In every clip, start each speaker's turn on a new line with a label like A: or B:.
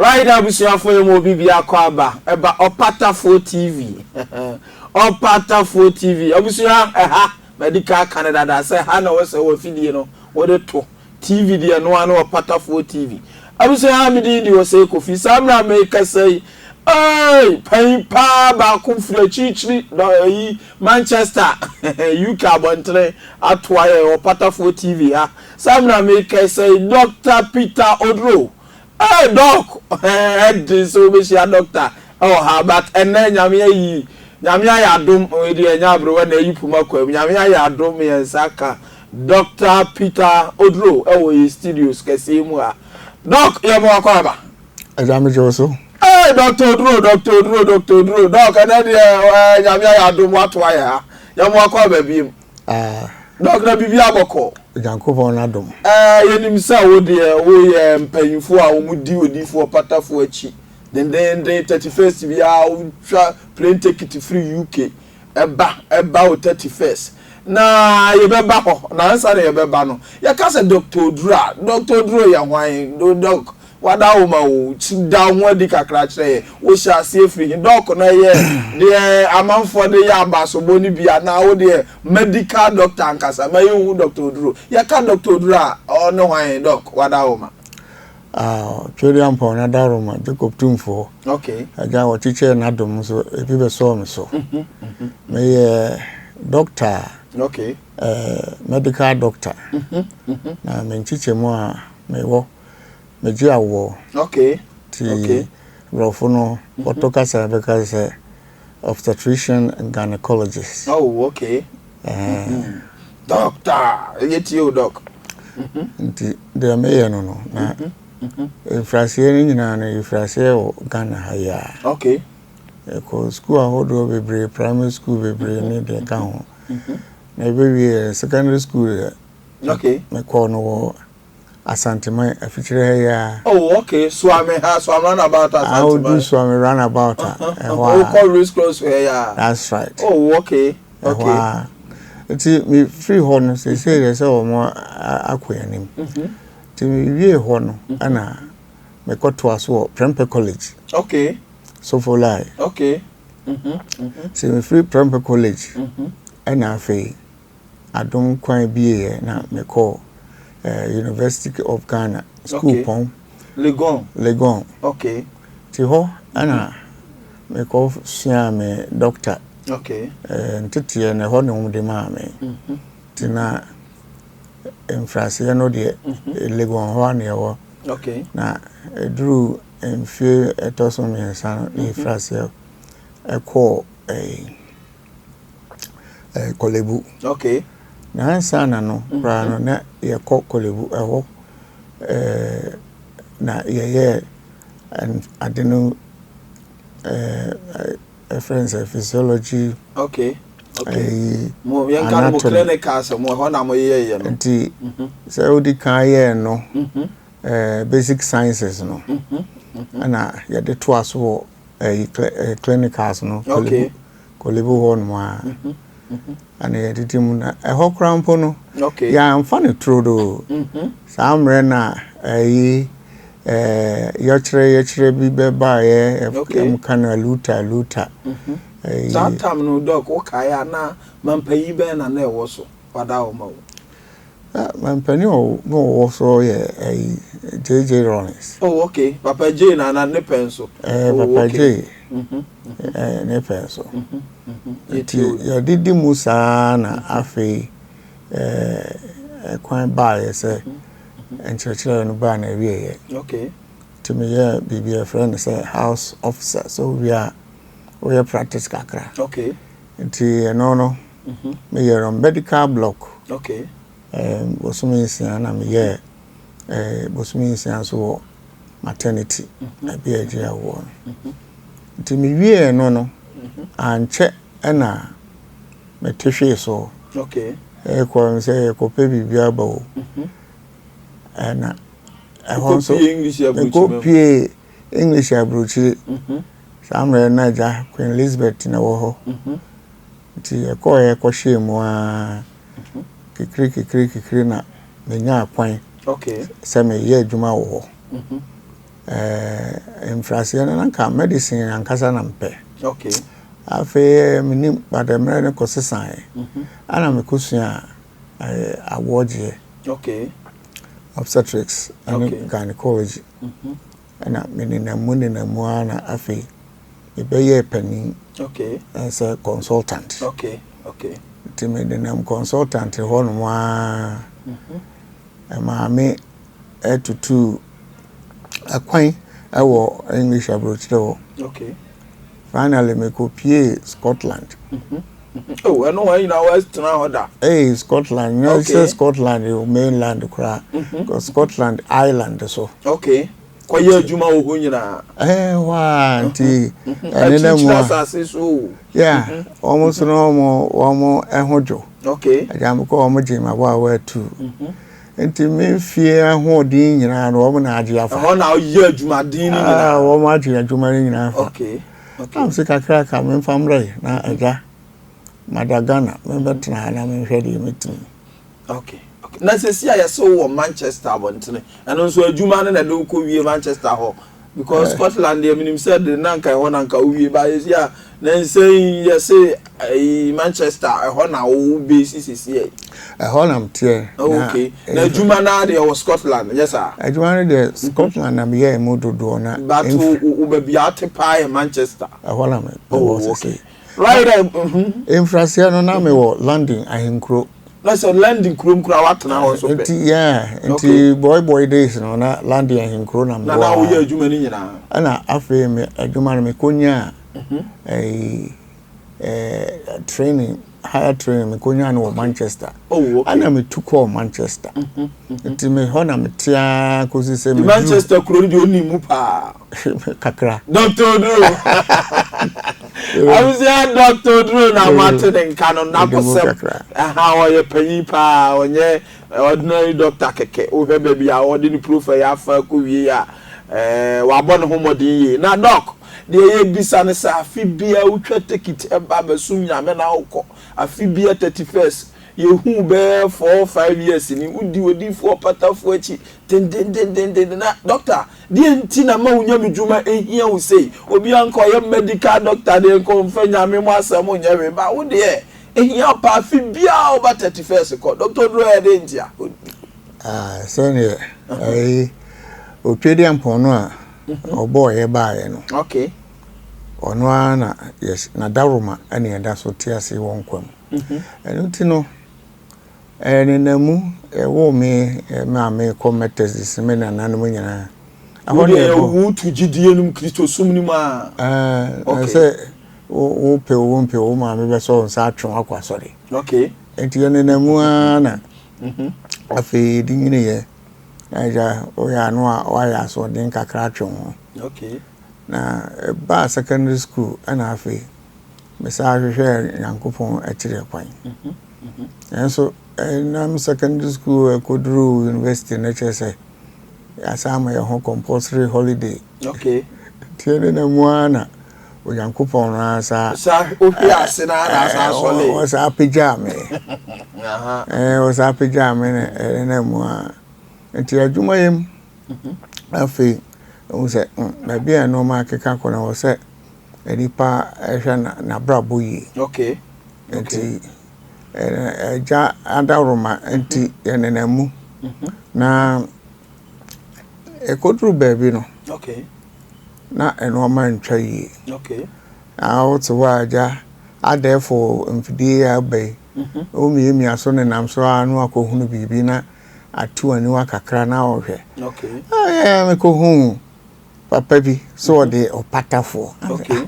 A: Right now, we see a phone will be Aquaba about Opatafuor TV. Opatafuor TV. Obviously, medical Canada that say, Hana was a video, what a TV, the no one Opatafuor TV. Obviously, I'm the KOFI. Some make us say, hey, pay pa back from Chichi, Manchester, UK, Bontre, at why Opatafuor TV. Some make us say, Dr. Peter Oduro. Hey, doc, so we see a doctor. Oh, but and then Yamia Yadum, with the Yabro, and the Yupumako, Yamia Yadum, and Saka, Dr. Peter Oduro, oh, studios, Casimua. Doc, Yamakaba.
B: A damage also.
A: Hey, Dr. Oduro, Doc, and then Yamia Yadum, what wire? Yamakaba, baby. Dr. Bibiaboko.
B: Janko na dom.
A: Yenim sa wo de wo mpanyifo a wo mudi odi for Opatafuor achi. Then 31st bi a wo twa plane ticket free UK. Eba wo 31st. Na ye beba ho, na ansa na ye beba no. Ye ka se Dr. Oduro ya hwan do doc. Wada wo ma wo da ho di kakra kire wo sha se free doc na ye de amanfo de ya abasobo ni bia na wo de medical doctor ankasa ma ye hu Dr. Oduro ye ka Dr. Oduro o no hwan doc wada wo ma
B: twede ampo na da roma Jacob Tumfo
A: okay
B: aja wo chiche na dom so ebi be so me so me ye doctor
A: okay
B: medical doctor na me chiche mo a me wo Meji awo.
A: Okay.
B: Okay. Rofono otoka sa because obstetrician and gynecologist.
A: Oh, okay. Doctor, yet you doc.
B: The mayor no. Na infrasie ni na infrasie o Ghana haya.
A: Okay.
B: Ko school ahodo bebre primary school bebre ni de ka ho. Na be secondary school.
A: Okay.
B: Me ko no Asantema afichire ya.
A: Oh, okay. Swam run about Asantema.
B: I will do swam run about.
A: Oh, call race close here.
B: That's right.
A: Oh, okay. Okay.
B: It's me free horn say there's all more akwanim. To me wie horn ana me got to aso Prempeh College.
A: Okay.
B: So for life.
A: Okay.
B: See me free Prempeh College. Ana afi adom kwan biye na me call University of Ghana School
A: okay.
B: Pom
A: Legon. Okay.
B: Ti ho ana me ko sia me doctor.
A: Okay.
B: Ntete na ho ne umde ma me. Ti na infrasie no de Legon ho na ho.
A: Okay.
B: Na edru enfie etoso me san infrasie ko kolebu.
A: Okay.
B: Na sana no pra no na ye kolebu eho na ye and adeno friends of physiology.
A: Okay. Okay. Mo yanka mo clinical so mo ho na mo ye no.
B: Nti se odi kan ye no basic sciences no. Ana ye de to aso clinicals no.
A: Okay.
B: Kolebu ho no a. And I did him a hawk rampono.
A: Okay.
B: Yeah, I'm funny true though. Some rena yachre be by kana luta.
A: That time no dog okay na mampayi be na na ewo so wada o ma wo.
B: Mampani o no also JJ Rollins.
A: Oh okay. Papa J na ne penso.
B: Papa J. Ne penso. Ya didi musa na afi kwan ba ye se enchechire no ba na wiye.
A: Okay.
B: To me ya bibi friend say house officer so we are practice kakra.
A: Okay.
B: Nti no me ye on medical block.
A: Okay.
B: Bosumi sia na me ye bosumi sia so maternity na bi eje awo. Nti me wiye no anche na metehwe so.
A: Okay.
B: Ko say ko pe bibia ba o. Na
A: also English
B: abrochi. Samre na ja Queen Elizabeth na wo ho. Nti ko shemu a kikri na menya akwan.
A: Okay.
B: Se me ye adwuma wo ho. infrasia na nka medicine ankasa na mpe
A: okay
B: afi minim bademre ne kosesan ana mekosua awoje
A: okay
B: obstetrics and gynecology ana meninamu na afi ibeye pani
A: okay
B: as a consultant
A: okay
B: meninamu consultant hono ma maame etutu akwan ewo English abroad
A: okay
B: finally me copy Scotland
A: oh I know why you know west now order
B: Scotland you know say Scotland you mainland kra because Scotland island so
A: okay kwaye adwuma wo ho nyina
B: wa nti enena mu yeah almost no mo ehojo
A: okay
B: ajam ko mo jima wa tu nti me fie ahodin nyina no mo na age afa
A: ho na ye adwuma din nyina
B: wo mo age adwuma nyina afa
A: okay
B: am se kakra ka me famre na aja Madagana me betna na me hwede metim
A: okay na se sia ya so wo Manchester abontene eno so adwuma na de ko wie Manchester ho because Scotland dey minim said na nka ho na nka wie ba sia na say ya say Manchester ho na wo base sisi
B: ho na mtie
A: okay na adwuma na de wo Scotland yes sir
B: adwuma na de Scotland na me mo dodo na
A: but wo be bia tepa Manchester
B: ho na me
A: okay right
B: infrasia no na me wo London ahinkro
A: na so landing krom kra watna ho so pe
B: enti boy days no na landing ahinkro na me
A: na wo ye adwuma ni nyina
B: ana afi me adwuma na me konya training higher training me konya no Manchester ana me tuko Manchester enti me ho na me tia kosi se me
A: Manchester kro ndi oni mu pa
B: kakra
A: Dr. ODURO I was here Dr. ODURO na Martin Nkano na posem aha oye panyi pa onye ordinary doctor keke o he baby a odi ni profile ya fa ko wie ya wa bo ne homodin yi na doc de ye bisa ne sa afi bia utwa ticket e ba basum nyame na ukọ afi bia 31st yehu be 4-5 years ni udi for Opatafuor echi den na doctor die nti na ma unya medjuma ehia wo sei obi anko ye medical doctor de ko mfa nyame mo asem nya ba wo de ehia pa afi bia over 31st ko Dr. ODURO de ntia
B: senior opedi ampono a obo ye baaye no
A: okay
B: ono ana yes na daruma ene enda so tiase won kwam eno ti no enenemu wo me me commenters disme na nanu nyina
A: ahone e wo tu gidie num Kristo sum ni ma
B: say wo pe wo ma me be so nsa atwen akwa sori
A: okay
B: enti enenemu ana afi di nyine ye aja o ya no a wa ya so din kakra atwen
A: okay
B: na ba secondary school ana afi mesa hwehwe yankopon akire kwan enso na secondary school koduru university na chese asama ya ho compulsory holiday
A: okay
B: tiene na muana o yankopon na sa
A: ofi ase na asa sole
B: o sa pijame
A: aha
B: o sa pijame na mua enti adwuma yem afi o se na bia no ma keka kona o se enipa ehwe na brabo yi
A: okay
B: enti ja adaruma enti enenemu na ekodru baby no
A: okay
B: na eno ma ntwa yi
A: okay
B: out wa ja adefo mfidi abai o mi aso ne nam so anu akohunu bibi na atu ani wa kakra na ohwe
A: okay
B: me kohunu papa bi so de Opatafuor
A: okay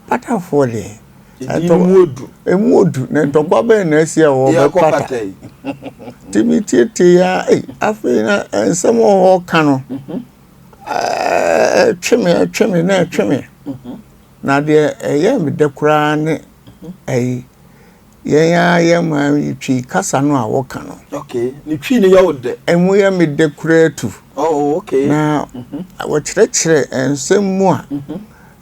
B: Opatafuor de emuodu na ntokwa be na asia wo be pata timiti ya afi na ensemo ho ka no tweme na de eye me de kura ne ye ma twi kasa no a wo ka no
A: okay ni twi ne yawo de
B: emu ye me de kura tu
A: okay
B: na wo kire ensemu a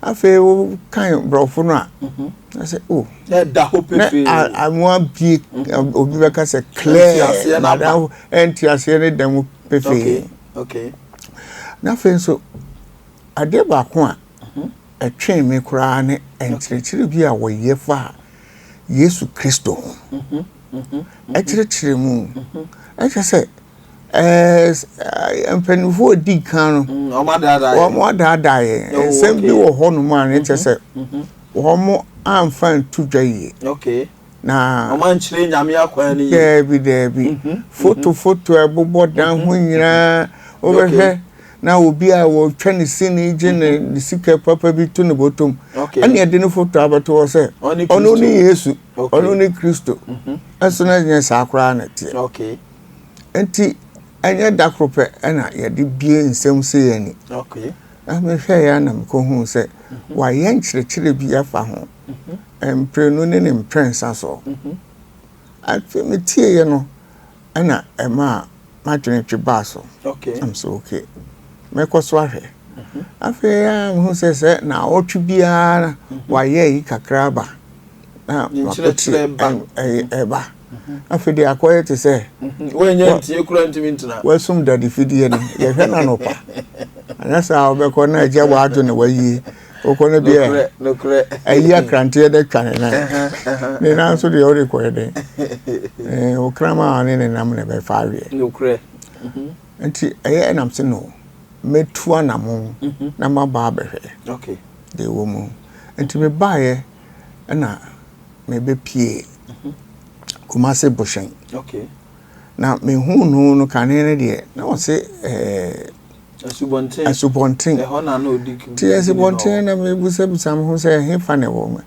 B: afi wo kan brofo no a I say, oh,
A: da hope
B: I want big obi beka say clear na enti asiye ne demu pefe
A: okay
B: na fe so ade ba ko a etwen me kura ne enkyerɛkyerɛ bi a wɔyɛ fa Yesu Kristo ɛkyerɛkyerɛ mu ɛkyɛ sɛ mpanifo di kan no ɔmo daadaa yɛ nsɛm bi wɔ hɔ no mu a ne kyɛ sɛ ɔmo amfa ntu dwa yie na
A: ɔmo ankyerɛ nyame akwan ne
B: daabi foto ɛbobɔ dan ho nyinaa wobɛhwɛ na obi a wɔtwa ne sini gye ne sika papa bi to ne botom ɛne ɛde ne foto abato wɔ sɛ ɔno ne Yesu ɔno ne Kristo ɛso na nyɛ saa koraa na tie enti ɛnyɛ dakoro pɛ ɛna yɛde bie nsɛm sɛ yɛni na mehwɛ ya na mekɔhu sɛ wayɛ nkyerɛkyerɛ bi afa ho mprenu ne mprɛnsa so afei metie yɛ no ɛna ɛma madwene twe baa so I'm so okay mekɔ so ahwɛ afei ya mehu sɛ na ɔtwe biara wayɛ yi kakra ba na
A: nkyerɛkyerɛ ba
B: ɛba afei de akɔyɛ te sɛ
A: wɔnyɛ ntie kura ntimi ntena
B: wɔsum dade fidie no yɛhwɛ na no pa anasa wobɛkɔ na agya waadwo ne wayi okɔ na bia ayi akrante de twane na ne na nso de ɔre kɔyɛ den okrama ne ne nam ne bɛ fa awie
A: nokure
B: nti ɛyɛ nam se no metua na mo na maba abɛhwɛ de wo mu nti me baayɛ na me be pie Kumase Boshen na me hu no kane ne de na wo se asubonten
A: ho na na odiku
B: ti asubonten na me busa me ho se he fa ne wo me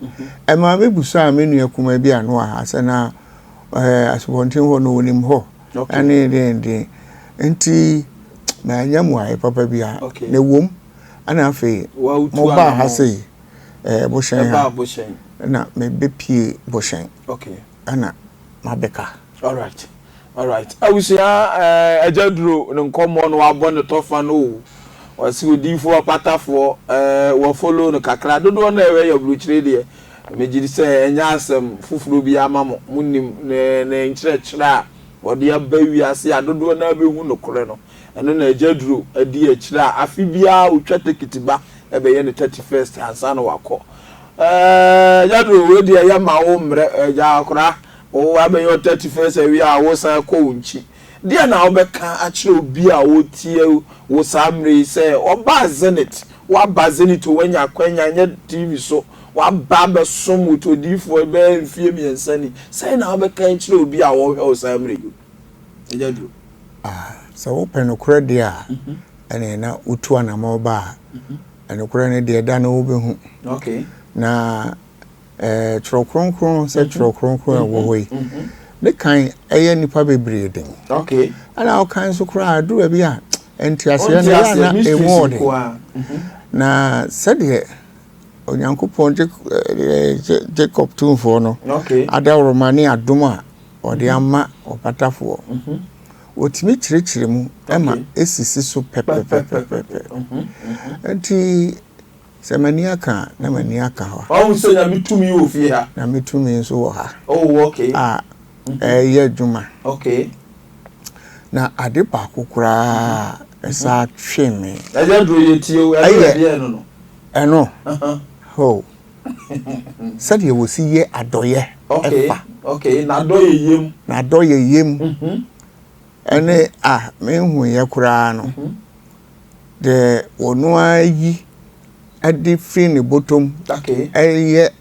B: ma me busa me nua kuma bi anu ha se na asubonten ho no wonim ho ane de nti na nyamu ai papa bi a ne wom ana afi mo ba ha se Boshen na me be pie Boshen ana mabeka
A: all right awusia ajaduro ne nkomo no wabɔ ne tofa no wasi odifo Opatafuor wo follow no kakra dodo na ewe ya bluchire de megiri sɛ enya asɛm fufuro bi ama mo munim ne nkyerɛkyerɛ a wɔde aba wiase a dodo na behu no kore no ɛno na ajaduro adi akyirɛ a afi bia otwa tekitiba ɛbɛyɛ ne 31st ansa no wakɔ ajaduro we de ya ma wo mre ja akora o abenyo 31st ewi a wo san ko unchi dia na obeka akire obi a wo tie wo samre se oba zenit wa ba zenit wanya kwanya nya TV so wa ba be som to difo be mfie miensa ni sai na obeka akire obi a wo hwe wo samre yu ejadu
B: so wo pe no kura dia ene na utu ana ma oba ene kura ne dia da na wo behu na trokronkron se trokronkron wo hoyi ne kan eye nipa bebre den ana o kan so kra adura bi a entiase ya na ewode na sede onyankopon Jacob tumfo no adawro mane adoma ode ama Opatafuor otimi kyerɛkyerɛ mu ema esisi so pepepepepe enti semania ka na mania ka ho
A: o so nya mitumi wo fie ha
B: na mitumi so wo ha
A: okay
B: ye djuma na ade ba kokura esa tweme
A: ajaduro ye tie e no
B: eno ho sade wo si ye adoye efa na adoye yem ene me hu ye kura no de wonu ayi adi free bottom eye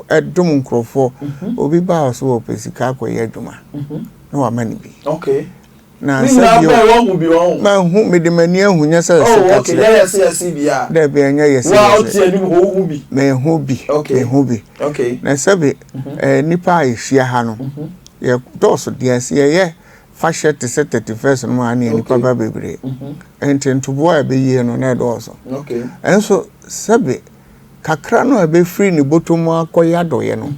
B: edum nkrofo obi ba so opesika akoye adwuma na wa mani bi na sabi ma hu medemani ahunya se
A: yes bia
B: da be anya yes
A: wa oti anim ho hu bi
B: me hu bi na sabi nipa ahia ha no ye doso de se ye fashion te 31st no ani nipa ba bebre ententubo a be yie no na doso enso sabi kakra no be free ni bottom akoya doye no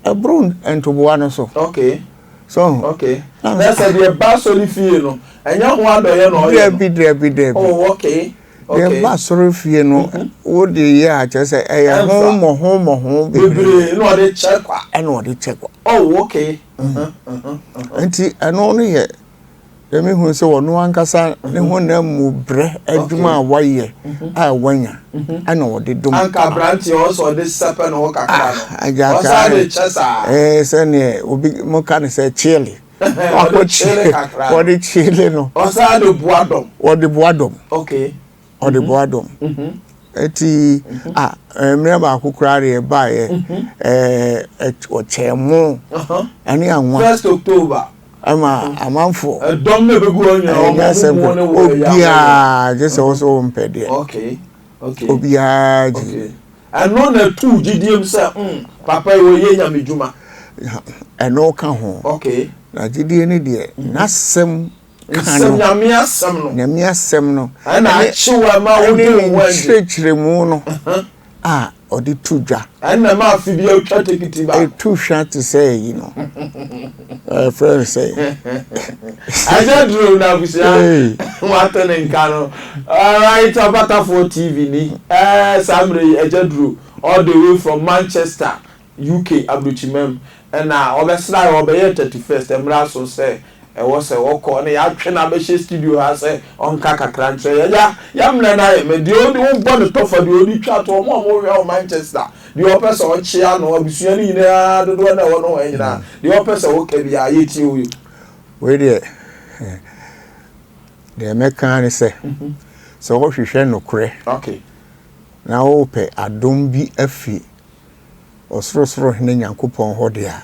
B: ebron entubo no so so
A: that's the basoli fie no enya ho adoye no
B: oye the basoli fie no wo de ye a chese eya ho
A: bebre no de chekwa
B: eno de chekwa
A: okay
B: enti eno no ye me hu se wono ankasa ne ho na mu bre adwuma waye a wanya ana wode dom
A: anka branch also de sepe no kakra no
B: osa
A: de chesa
B: se ne obi mo kan se chile
A: o chile kakra
B: o chile no
A: osa de boadom
B: okay o de boadom eti me ba akukura re ba ye o chemo ani anwa
A: 1st October
B: amanfo
A: dom me begu onya o mo
B: obia je se so mpede
A: okay
B: obia ji
A: okay eno na tu gidiem se papa wo ye nya medjuma
B: eno ka ho
A: okay
B: na gidie ni de nasem
A: kan nyamiasem
B: no
A: na chiwa ma wo de wanje
B: chirechiremu no odi tudwa
A: na ma fi bia utwa tikiti ba
B: tu hwa to say you know friend say
A: ajadro na busia wato ne nkano alright Opatafuor TV ni Samre ajadro all the way from Manchester UK abrochimem na obesra obeye 31st emra so say was a walk on a train a studio has a on kakra nche ya mna na me the only born the top for the only chat or more Manchester the person on chia no abusua ni na do na wono anyina the person wo ka bia yeti o
B: we the mechanic say so what hwehwe no kure
A: okay
B: na wo pe adom bi afi osrosro hene nyankopon hode a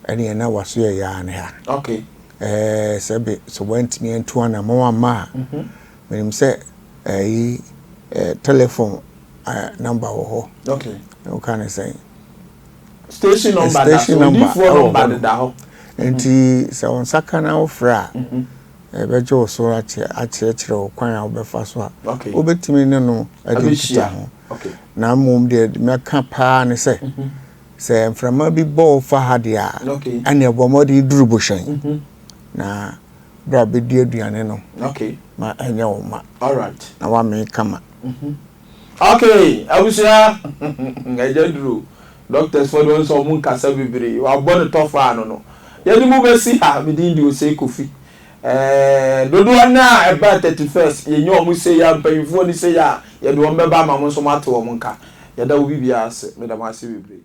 B: ene na waso ya ne ha
A: okay
B: sebe so went me into an mama when say telephone number ho
A: okay
B: no can say
A: station number da ho
B: enti se on sakana ofra bejo so achire kwan a obefa so a obetimi ne no adikita ho
A: okay
B: na mom de meka pa ne say se mframa bi bo fa hade a ane bomodi durubo hwan na bra be di aduane no
A: okay
B: ma anya wo ma
A: all right
B: na wa me kama
A: okay abusia ngajadru doctors for those so mun kasa bibiri wa bon tofa no yedi mu besi ha me di OSEI KOFI dodo na eba 31st ye nyo mu se ya mpanyfo ni se ya ye do mbeba ma mo so mato wo nka yeda wo bibia ase me da ma ase bibiri